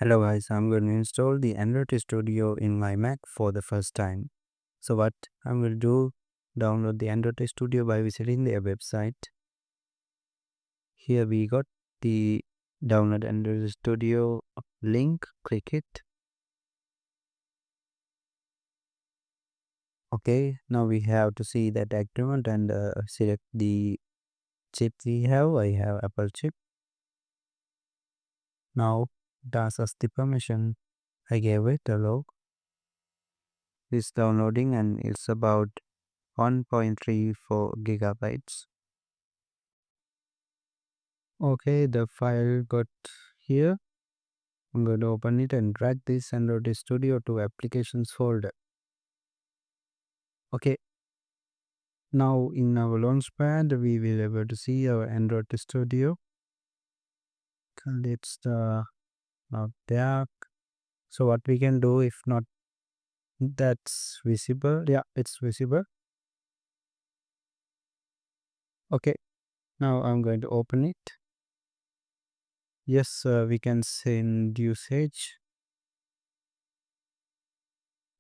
Hello guys, I'm going to install the Android Studio in my Mac for the first time. So what I'm going to do, download the Android Studio by visiting their website. Here we got the download Android Studio link, click it. Okay, now we have to see that agreement and select the chip we have. I have Apple chip. Now it asks us the permission. I gave it allow. It's downloading and it's about 1.34 gigabytes. Okay, the file got here. I'm going to open it and drag this Android Studio to applications folder. Okay, now in our launchpad we will able to see our Android Studio. It's not there. So what we can do, if not that's visible, yeah, it's visible. Okay, now I'm going to open it. Yes, we can send usage.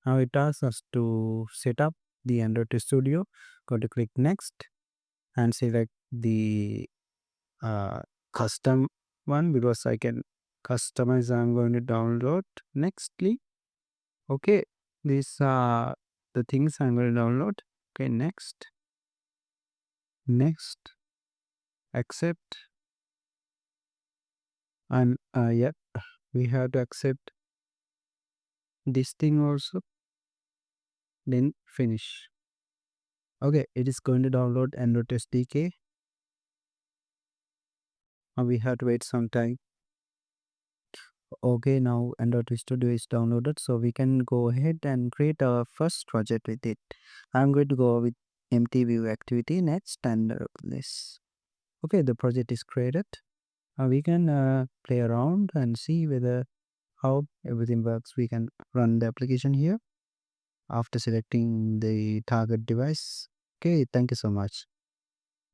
Now it asks us to set up the Android Studio. Go to click next and select the custom one because I can customize. I'm going to download nextly. Okay, these are the things I'm going to download. Okay, next, accept, and yeah, we have to accept this thing also, then finish. Okay, it is going to download Android SDK. We have to wait some time. Okay, now Android Studio is downloaded, so we can go ahead and create our first project with it. I'm going to go with empty view activity next and this. Okay, the project is created. We can play around and see whether how everything works. We can run the application here after selecting the target device. Okay, thank you so much.